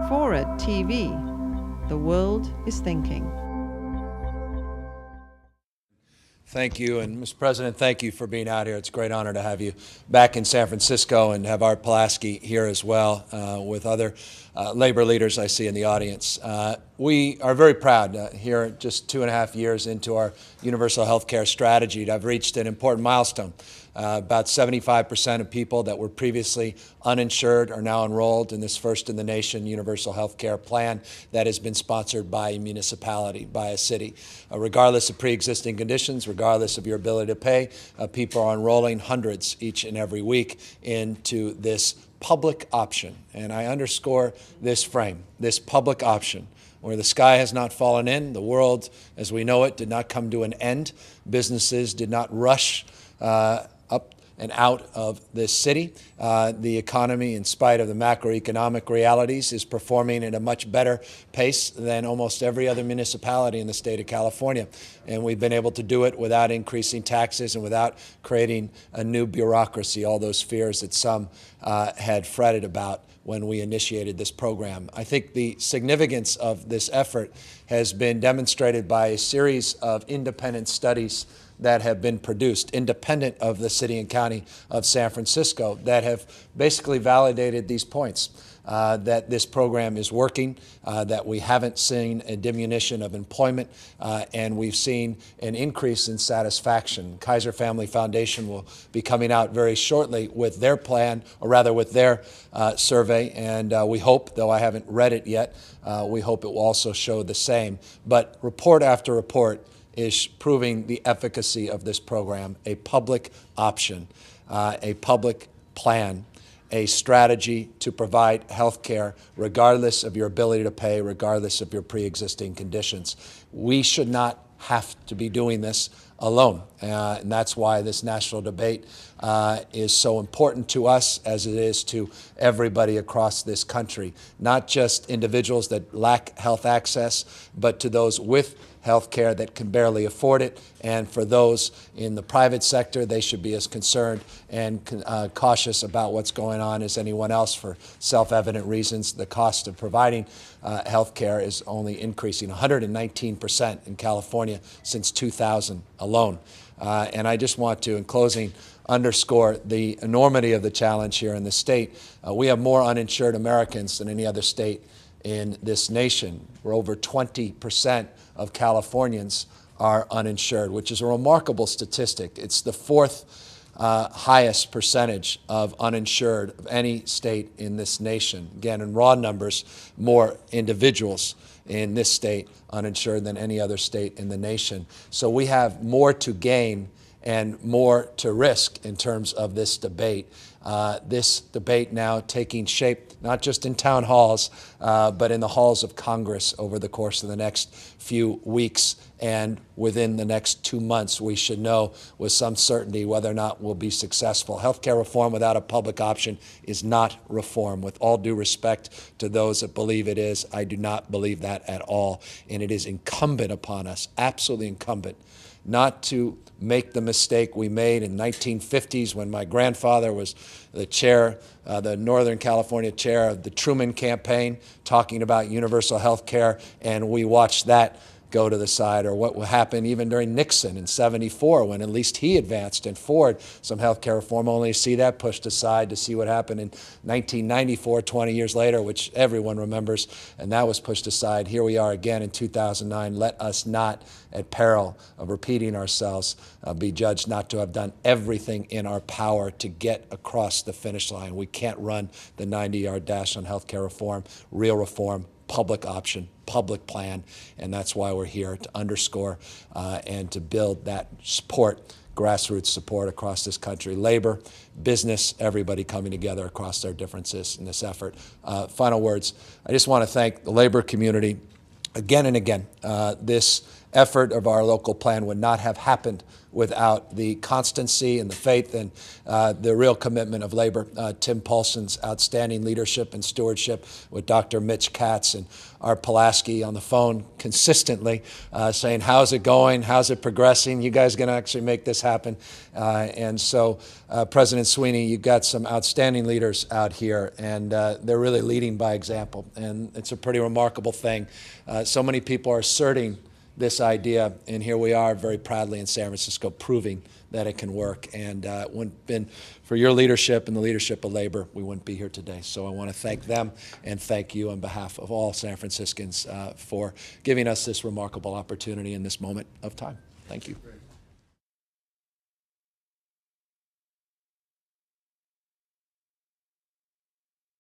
FORA.tv. The world is thinking. Thank you, and Mr. President, thank you for being out here. It's a great honor to have you back in San Francisco and have Art Pulaski here as well with other labor leaders I see in the audience. We are very proud here, just 2.5 years into our universal health care strategy, to have reached an important milestone. About 75% of people that were previously uninsured are now enrolled in this first-in-the-nation universal health care plan that has been sponsored by a municipality, by a city. Regardless of pre-existing conditions, regardless of your ability to pay, people are enrolling hundreds each and every week into this public option. And I underscore this frame, this public option, where the sky has not fallen in, the world as we know it did not come to an end, businesses did not rush up and out of this city. The economy, in spite of the macroeconomic realities, is performing at a much better pace than almost every other municipality in the state of California. And we've been able to do it without increasing taxes and without creating a new bureaucracy, all those fears that some had fretted about when we initiated this program. I think the significance of this effort has been demonstrated by a series of independent studies that have been produced, independent of the city and county of San Francisco, that have basically validated these points, that this program is working, that we haven't seen a diminution of employment, and we've seen an increase in satisfaction. Kaiser Family Foundation will be coming out very shortly with their plan, or rather with their survey, and we hope, though I haven't read it yet, we hope it will also show the same. But report after report is proving the efficacy of this program, a public option, a public plan, a strategy to provide health care regardless of your ability to pay, regardless of your pre-existing conditions. We should not have to be doing this alone, and that's why this national debate is so important to us as it is to everybody across this country, not just individuals that lack health access, but to those with health care that can barely afford it. And for those in the private sector, they should be as concerned and cautious about what's going on as anyone else for self-evident reasons. The cost of providing health care is only increasing 119% in California since 2000 alone. And I just want to, in closing, underscore the enormity of the challenge here in the state. We have more uninsured Americans than any other state in this nation. We're over 20% of Californians are uninsured, which is a remarkable statistic. It's the fourth highest percentage of uninsured of any state in this nation. Again, in raw numbers, more individuals in this state uninsured than any other state in the nation. So we have more to gain and more to risk in terms of this debate. This debate now taking shape not just in town halls, but in the halls of Congress over the course of the next few weeks. And within the next 2 months, we should know with some certainty whether or not we'll be successful. Healthcare reform without a public option is not reform. With all due respect to those that believe it is, I do not believe that at all. And it is incumbent upon us, absolutely incumbent, not to make the mistake we made in 1950s when my grandfather was the chair, the Northern California chair of the Truman campaign, talking about universal health care, and we watched that go to the side, or what happened even during Nixon in '74 when at least he advanced and forward some health care reform, only to see that pushed aside, to see what happened in 1994, 20 years later, which everyone remembers, and that was pushed aside. Here we are again in 2009. Let us not, at peril of repeating ourselves, be judged not to have done everything in our power to get across the finish line. We can't run the 90-yard dash on health care reform, real reform, public option, public plan, and that's why we're here, to underscore and to build that support, grassroots support across this country. Labor, business, everybody coming together across their differences in this effort. Final words, I just want to thank the labor community again and again. This effort of our local plan would not have happened without the constancy and the faith and the real commitment of labor. Tim Paulson's outstanding leadership and stewardship with Dr. Mitch Katz and Art Pulaski on the phone consistently saying, how's it going? How's it progressing? You guys going to actually make this happen? And so, President Sweeney, you've got some outstanding leaders out here, and they're really leading by example. And it's a pretty remarkable thing. So many people are asserting this idea, and here we are very proudly in San Francisco proving that it can work. And it wouldn't have been for your leadership and the leadership of labor, we wouldn't be here today. So I want to thank them and thank you on behalf of all San Franciscans for giving us this remarkable opportunity in this moment of time. Thank you.